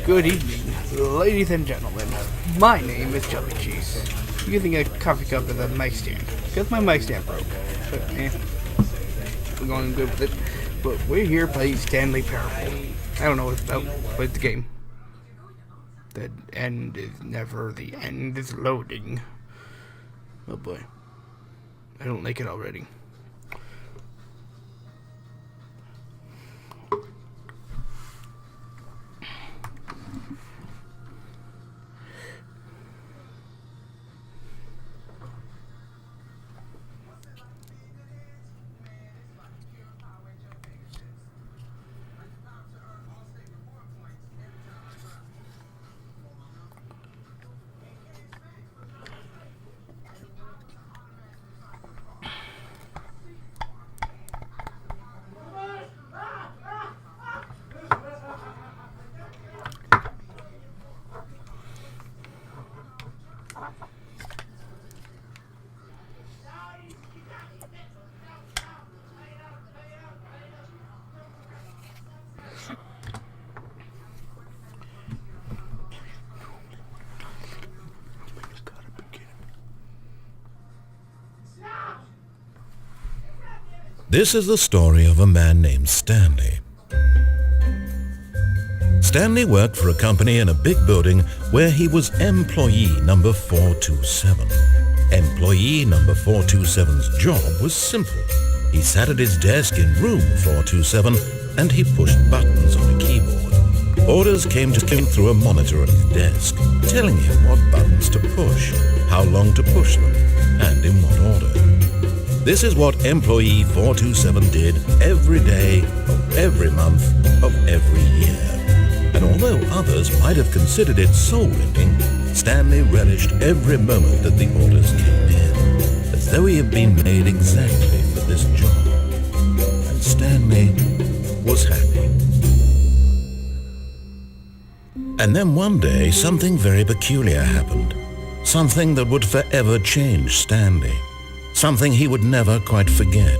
Good evening, ladies and gentlemen. My name is Chubby Ch33ks. Using a coffee cup as a mic stand, because my mic stand broke. But we're going good with it. But we're here playing Stanley Parable. I don't know what it's about, but it's a game. The end is never, the end is loading. Oh boy. I don't like it already. This is the story of a man named Stanley. Stanley worked for a company in a big building where he was employee number 427. Employee number 427's job was simple. He sat at his desk in room 427 and he pushed buttons on a keyboard. Orders came to him through a monitor on his desk, telling him what buttons to push, how long to push them, and in what order. This is what employee 427 did every day of every month of every year. And although others might have considered it soul-rending, Stanley relished every moment that the orders came in, as though he had been made exactly for this job. And Stanley was happy. And then one day, something very peculiar happened. Something that would forever change Stanley. Something he would never quite forget.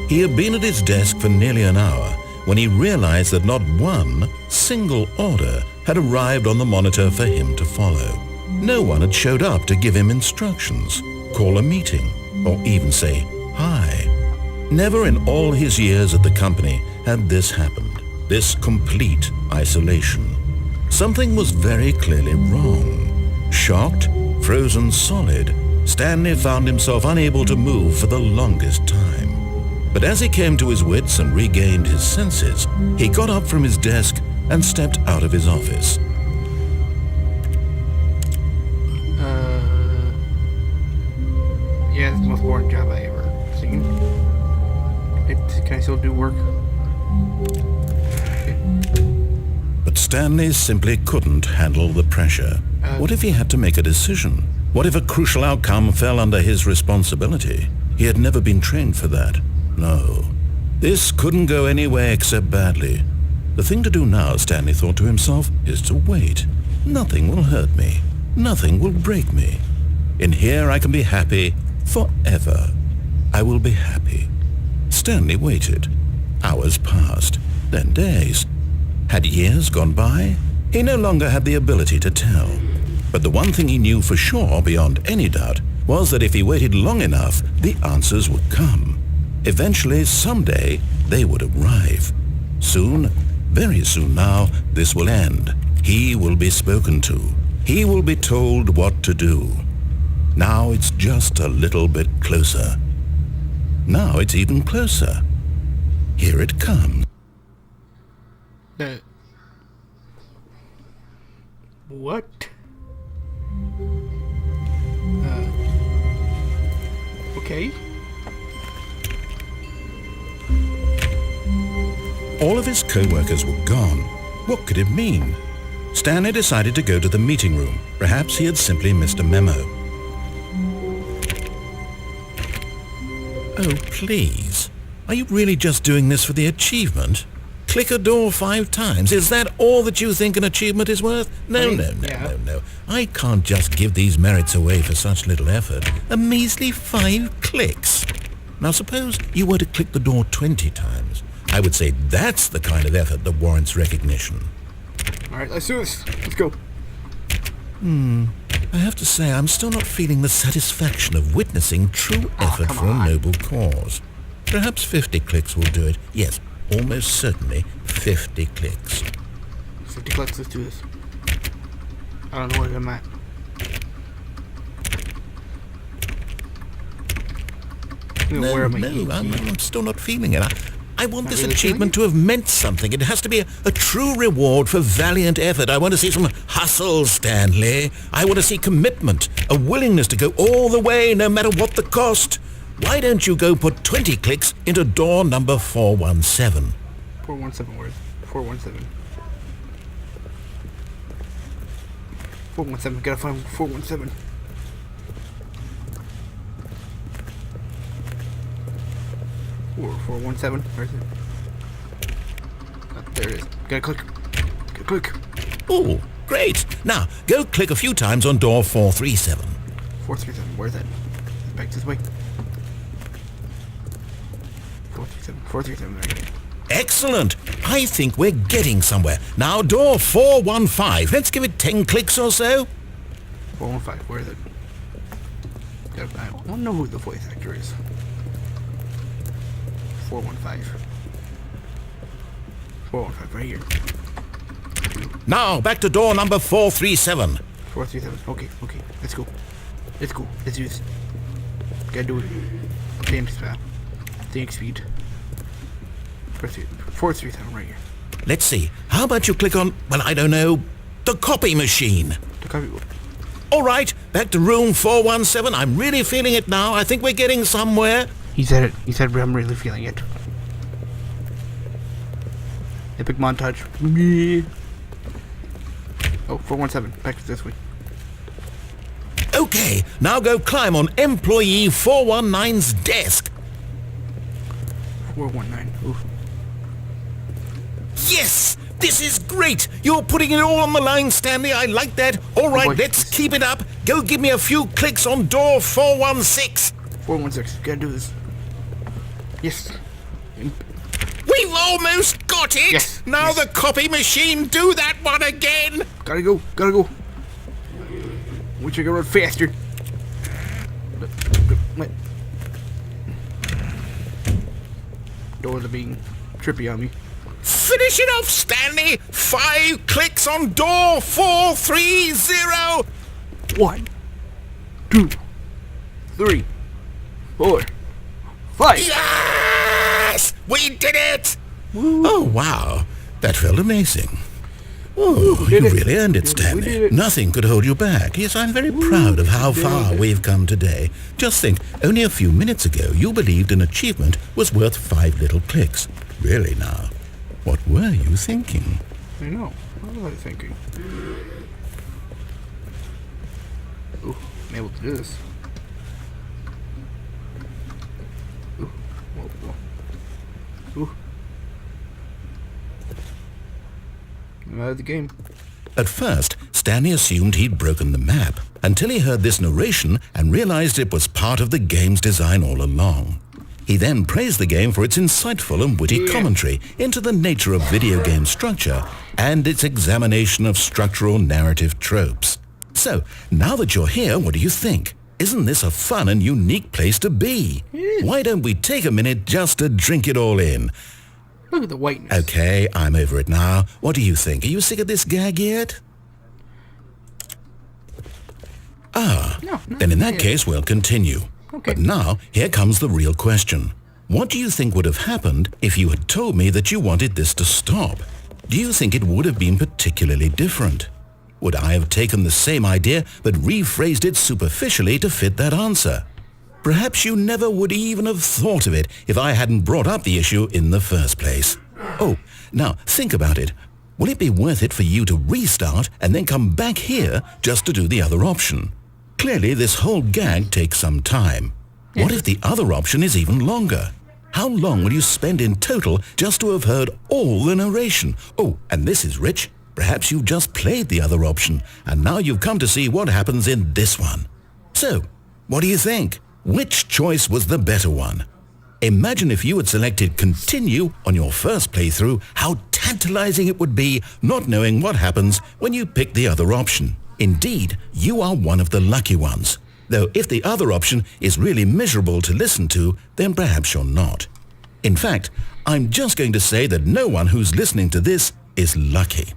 He had been at his desk for nearly an hour when he realized that not one single order had arrived on the monitor for him to follow. No one had showed up to give him instructions, call a meeting, or even say hi. Never in all his years at the company had this happened, this complete isolation. Something was very clearly wrong. Shocked, frozen solid, Stanley found himself unable to move for the longest time. But as he came to his wits and regained his senses, he got up from his desk and stepped out of his office. Yeah, it's the most boring job I ever seen. Can I still do work? But Stanley simply couldn't handle the pressure. What if he had to make a decision? What if a crucial outcome fell under his responsibility? He had never been trained for that. No. This couldn't go any way except badly. The thing to do now, Stanley thought to himself, is to wait. Nothing will hurt me. Nothing will break me. In here I can be happy forever. I will be happy. Stanley waited. Hours passed, then days. Had years gone by? He no longer had the ability to tell. But the one thing he knew for sure, beyond any doubt, was that if he waited long enough, the answers would come. Eventually, someday, they would arrive. Soon, very soon now, this will end. He will be spoken to. He will be told what to do. Now it's just a little bit closer. Now it's even closer. Here it comes. What? Okay. All of his co-workers were gone. What could it mean? Stanley decided to go to the meeting room. Perhaps he had simply missed a memo. Oh, please. Are you really just doing this for the achievement? Click a door 5 times. Is that all that you think an achievement is worth? No. I can't just give these merits away for such little effort. A measly 5 clicks. Now suppose you were to click the door 20 times. I would say that's the kind of effort that warrants recognition. Alright, let's do this. Let's go. I have to say, I'm still not feeling the satisfaction of witnessing true effort come for a on. noble cause. Perhaps 50 clicks will do it. Yes, almost certainly 50 clicks. 50 clicks, let's do this. I don't know where I'm at. No, Where am I? I'm still not feeling it. I want this really achievement to have meant something. It has to be a true reward for valiant effort. I want to see some hustle, Stanley. I want to see commitment, a willingness to go all the way, no matter what the cost. Why don't you go put 20 clicks into door number 417? 417, where is it? 417. 417, gotta find 417. Or 417, where is it? Oh, there it is. Gotta click. Gotta click. Oh, great. Now, go click a few times on door 437. 437, where's that? Back this way. 437, right here. Excellent. I think we're getting somewhere. Now, door 415. Let's give it 10 clicks or so. 415, where is it? I don't know who the voice actor is. 415. 415, right here. Now, back to door number 437. 437, okay, let's go. Let's go, let's do this. Gotta do it. Damn speed. Think speed. 437, right here. Let's see. How about you click on, well, I don't know, the copy machine? The copy. All right, back to room 417. I'm really feeling it now. I think we're getting somewhere. He said it. He said, I'm really feeling it. Epic montage. Oh, 417. Back to this way. Okay, now go climb on employee 419's desk. 419. Ooh. Yes! This is great! You're putting it all on the line, Stanley. I like that. All right, boy. let's keep it up. Go give me a few clicks on door 416. 416. Gotta do this. Yes. We've almost got it! Yes, Now yes. the copy machine, do that one again! Gotta go. Gotta go. Wish I could run faster. Doors are being trippy on me. Finish it off, Stanley! 5 clicks on door 430! 1, 2, 3, 4, 5. Yes! We did it! Oh, wow. That felt amazing. Oh, you really earned it, We Stanley. did it. Nothing could hold you back. Yes, I'm very proud of how far we've come today. Just think, only a few minutes ago, you believed an achievement was worth 5 little clicks. Really now, what were you thinking? I know. What was I thinking? Ooh, I'm able to do this. Ooh, whoa. Ooh. I'm out of the game. At first, Stanley assumed he'd broken the map, until he heard this narration and realized it was part of the game's design all along. He then praised the game for its insightful and witty commentary into the nature of video game structure and its examination of structural narrative tropes. So, now that you're here, what do you think? Isn't this a fun and unique place to be? Why don't we take a minute just to drink it all in? Look at the whiteness. Okay, I'm over it now. What do you think? Are you sick of this gag yet? No, Then in that case, we'll continue. Okay. But now, here comes the real question. What do you think would have happened if you had told me that you wanted this to stop? Do you think it would have been particularly different? Would I have taken the same idea but rephrased it superficially to fit that answer? Perhaps you never would even have thought of it if I hadn't brought up the issue in the first place. Oh, now think about it. Will it be worth it for you to restart and then come back here just to do the other option? Clearly, this whole gag takes some time. What if the other option is even longer? How long will you spend in total just to have heard all the narration? Oh, and this is rich. Perhaps you've just played the other option, and now you've come to see what happens in this one. So, what do you think? Which choice was the better one? Imagine if you had selected continue on your first playthrough, how tantalizing it would be not knowing what happens when you pick the other option. Indeed, you are one of the lucky ones. Though if the other option is really miserable to listen to, then perhaps you're not. In fact, I'm just going to say that no one who's listening to this is lucky.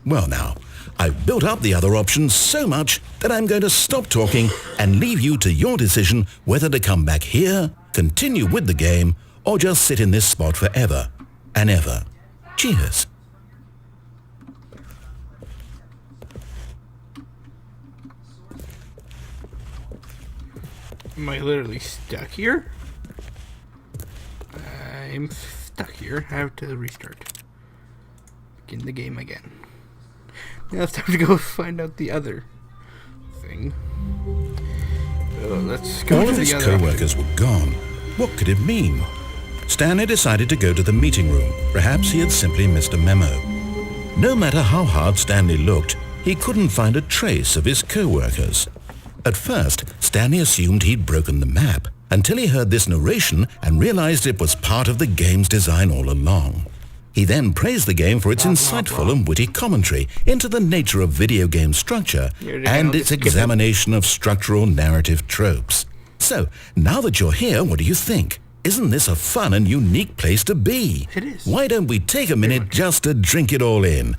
Well now, I've built up the other option so much that I'm going to stop talking and leave you to your decision whether to come back here, continue with the game, or just sit in this spot forever and ever. Cheers. Am I literally stuck here? I'm stuck here. I have to restart. Begin the game again. Now it's time to go find out the other thing. Let's go All to of the his other co-workers were gone. What could it mean? Stanley decided to go to the meeting room. Perhaps he had simply missed a memo. No matter how hard Stanley looked, he couldn't find a trace of his co-workers. At first, Stanley assumed he'd broken the map, until he heard this narration and realized it was part of the game's design all along. He then praised the game for its insightful and witty commentary into the nature of video game structure and its examination of structural narrative tropes. So, now that you're here, what do you think? Isn't this a fun and unique place to be? It is. Why don't we take a minute just to drink it all in?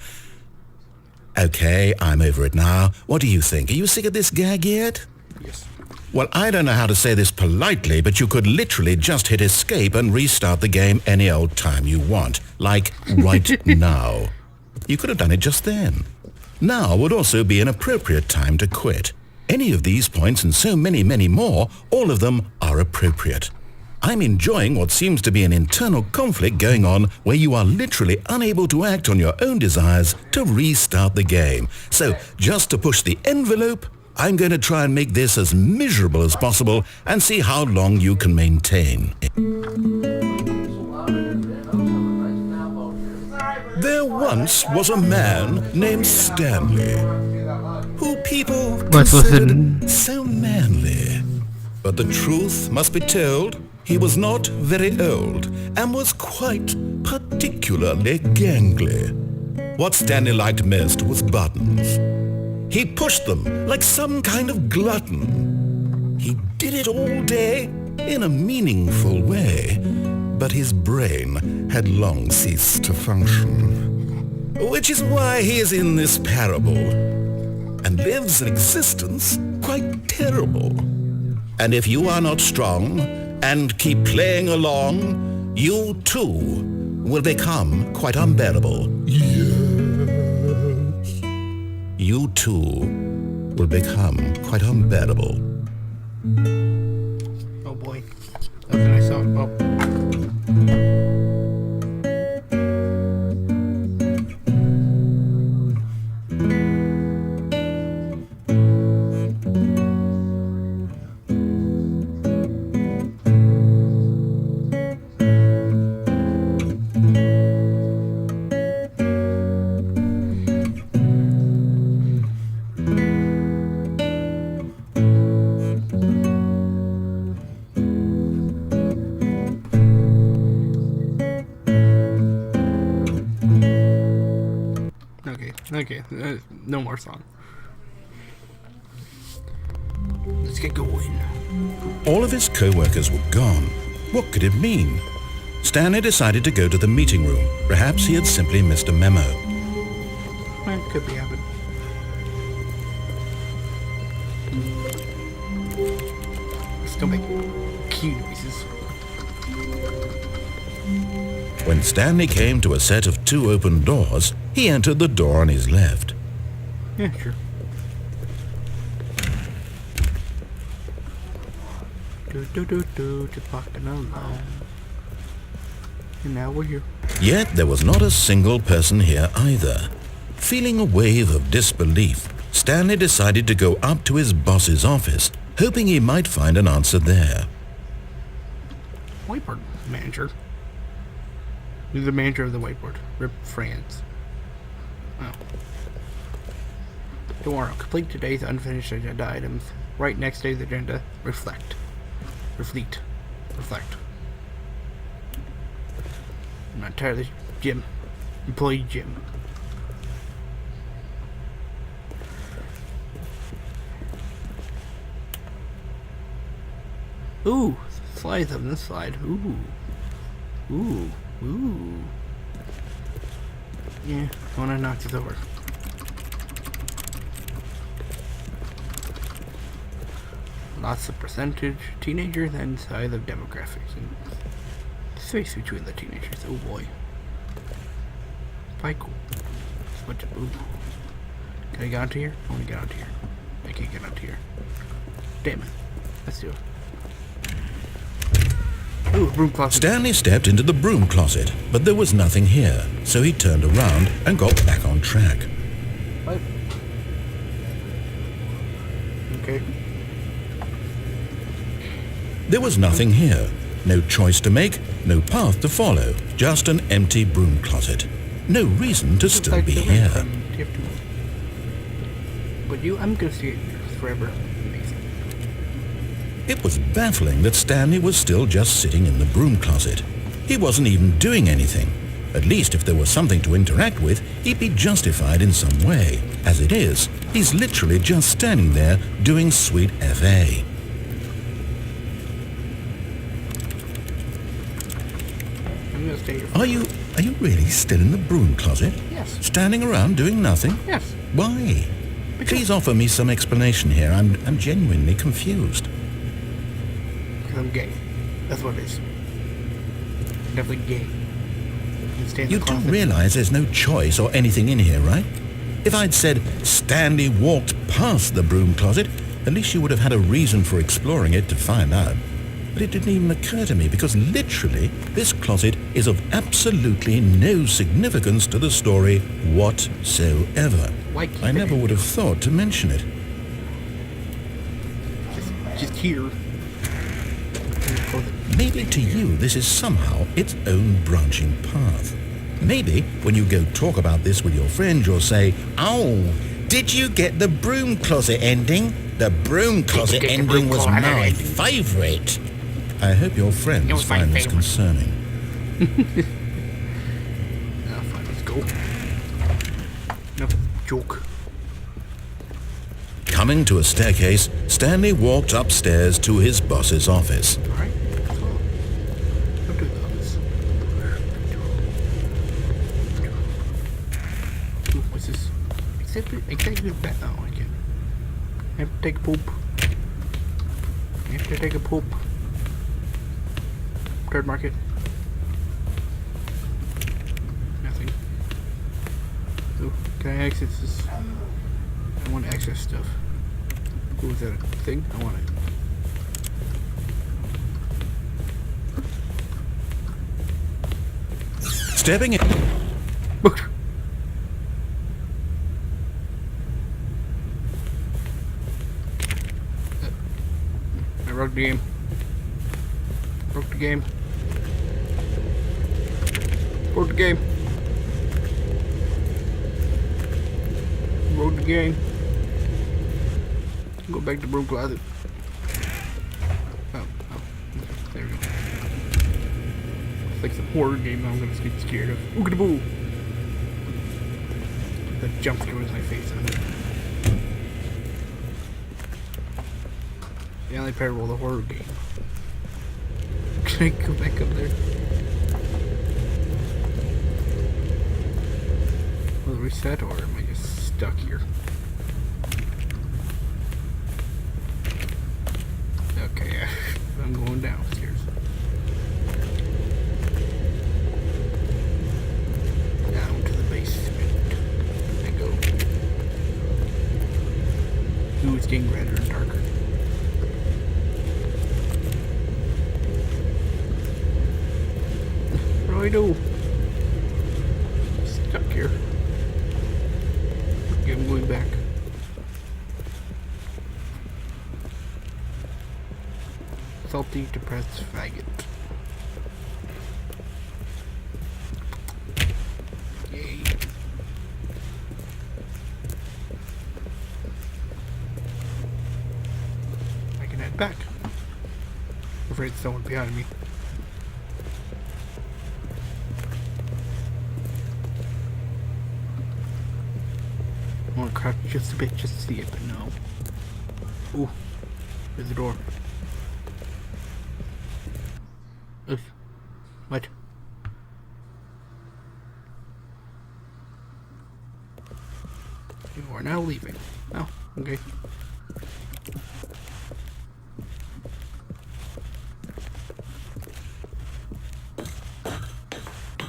Okay, I'm over it now. What do you think? Are you sick of this gag yet? Yes. Well, I don't know how to say this politely, but you could literally just hit escape and restart the game any old time you want. Like right now. You could have done it just then. Now would also be an appropriate time to quit. Any of these points and so many, many more, all of them are appropriate. I'm enjoying what seems to be an internal conflict going on where you are literally unable to act on your own desires to restart the game. So, just to push the envelope, I'm going to try and make this as miserable as possible and see how long you can maintain. There once was a man named Stanley, who people considered so manly. But the truth must be told, he was not very old and was quite particularly gangly. What Stanley liked most was buttons. He pushed them like some kind of glutton. He did it all day in a meaningful way, but his brain had long ceased to function. Which is why he is in this parable and lives an existence quite terrible. And if you are not strong and keep playing along, you too will become quite unbearable. Yes. You too will become quite unbearable. Oh boy. That's a nice song. Oh. Okay, no more song. Let's get going. All of his co-workers were gone. What could it mean? Stanley decided to go to the meeting room. Perhaps he had simply missed a memo. Well, could be happening. Still make key noises. When Stanley came to a set of 2 open doors, he entered the door on his left. Yeah, sure. Just walking along. And now we're here. Yet there was not a single person here either. Feeling a wave of disbelief, Stanley decided to go up to his boss's office, hoping he might find an answer there. Whiteboard manager. Who's the manager of the whiteboard? Rip Franz. Oh. Tomorrow, complete today's unfinished agenda items. Right next day's agenda, reflect. Reflect. I'm not entirely... Jim. Employee gym. Ooh, slides up this slide. Ooh. Ooh. Ooh. Yeah, I wanna knock this over. Lots of percentage teenagers and size of demographics and space between the teenagers. Oh boy. Quite cool. Switch up. Ooh. Can I get onto here? I wanna get onto here. I can't get onto here. Damn it. Let's do it. Ooh, broom closet. Stanley stepped into the broom closet, but there was nothing here, so he turned around and got back on track. What? Okay. There was nothing here. No choice to make, no path to follow, just an empty broom closet. No reason to still be here. But I'm gonna stay here forever. Amazing. It was baffling that Stanley was still just sitting in the broom closet. He wasn't even doing anything. At least if there was something to interact with, he'd be justified in some way. As it is, he's literally just standing there doing sweet FA. I'm gonna stay here. Are you really still in the broom closet? Yes. Standing around doing nothing? Yes. Why? Please offer me some explanation here. I'm genuinely confused. Because I'm gay. That's what it is. I'm definitely gay. You do realize there's no choice or anything in here, right? If I'd said Stanley walked past the broom closet, at least you would have had a reason for exploring it to find out. But it didn't even occur to me because literally this closet is of absolutely no significance to the story whatsoever. I never would have thought to mention it. Just here. Maybe to you this is somehow its own branching path. Maybe when you go talk about this with your friend you'll say, "Oh, did you get the broom closet ending? The broom closet ending was my favourite." I hope your friends find this concerning. Fine, let's go. Enough joke. Coming to a staircase, Stanley walked upstairs to his boss's office. Alright, let's go. Go to the office. Ooh, what's this? I can't use that now, I can. I have to take a poop. I have to take a poop. Third market. Nothing. Ooh, can I access this? I want to access stuff. Ooh, is that a thing? I want it. Stepping in. I broke the game. Broke the game. Broke the game. Broke the game. Go back to broom closet. Oh, there we go. It's like some horror game I'm gonna get scared of. Oogaboo! That jump scare with my face on it. Stanley Parable, the horror game. Can I go back up there? Will it reset or am I just stuck here? Okay, I'm going downstairs. Down to the basement. I go. Ooh, it's getting redder and darker. What do I do? I'm stuck here. Okay, I'm going back. Salty, depressed faggot. Yay. I can head back. I'm afraid there's someone behind me. I want to crouch just a bit just to see it, but no. Ooh, there's the door. Oof. What? You are now leaving. Oh, okay.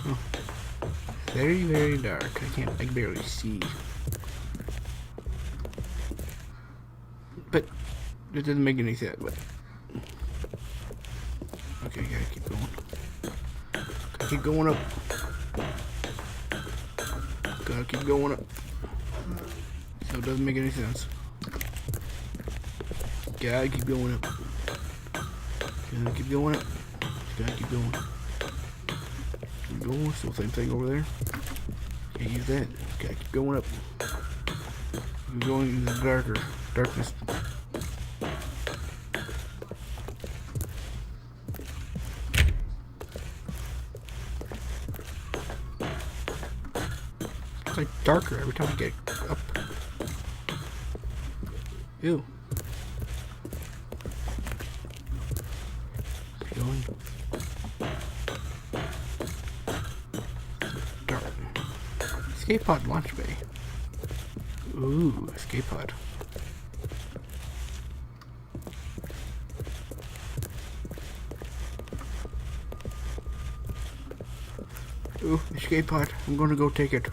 Oh. Very, very dark. I can barely see. But it doesn't make any sense. But okay, gotta keep going. Gotta keep going up. Gotta keep going up. So it doesn't make any sense. Gotta keep going up. Gotta keep going up. Gotta keep going. Keep going. Still same thing over there. Can't use that. Gotta keep going up. Keep going in the darkness. It's like darker every time you get up. Ew. Keep going. Dark. Escape pod launch bay. Ooh, escape pod. Ooh, escape pod. I'm gonna go take it.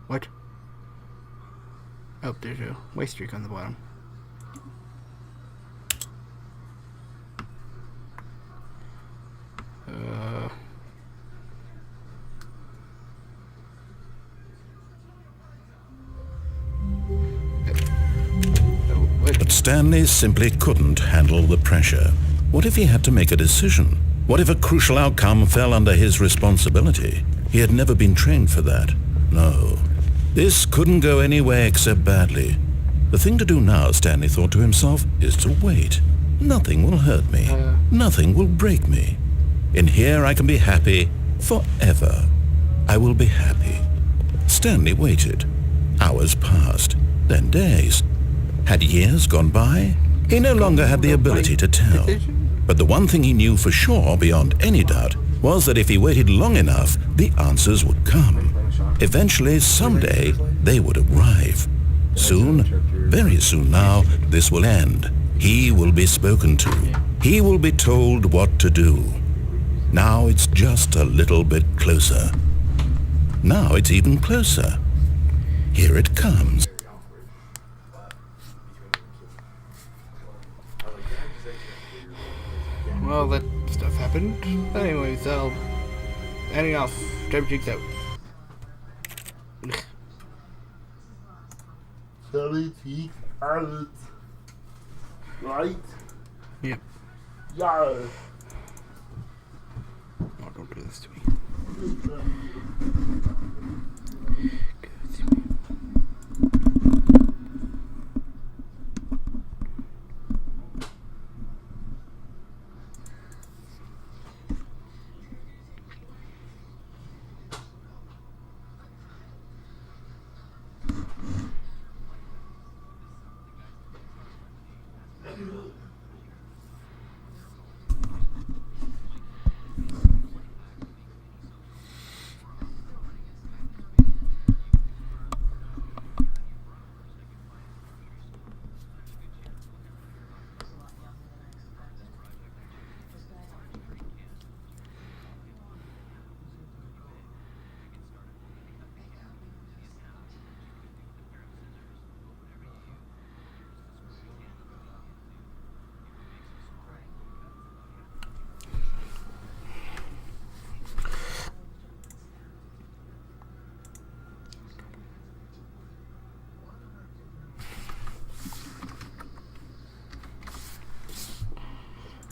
What? Oh, there's a waste streak on the bottom. But Stanley simply couldn't handle the pressure. What if he had to make a decision? What if a crucial outcome fell under his responsibility? He had never been trained for that. No. This couldn't go any way except badly. The thing to do now, Stanley thought to himself, is to wait. Nothing will hurt me. Nothing will break me. In here I can be happy forever. I will be happy. Stanley waited. Hours passed, then days. Had years gone by? He no longer had the ability to tell. But the one thing he knew for sure, beyond any doubt, was that if he waited long enough, the answers would come. Eventually, someday, they would arrive. Soon, very soon now, this will end. He will be spoken to. He will be told what to do. Now it's just a little bit closer. Now it's even closer. Here it comes. Well, that stuff happened. Anyway, so ending off. Chubby Ch33ks out. Chubby Ch33ks out. Right? Yep. Yeah. Oh, don't do this to me.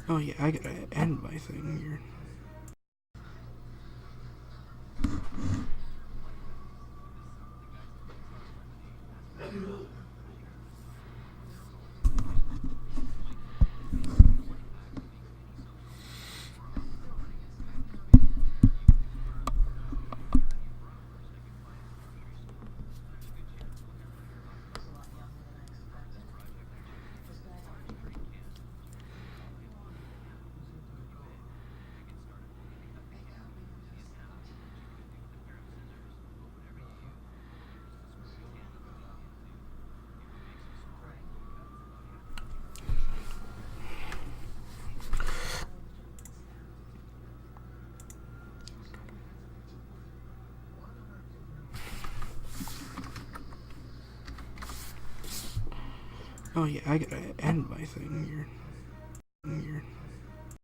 Oh yeah, I gotta end my thing here. Oh yeah, I gotta end my thing here.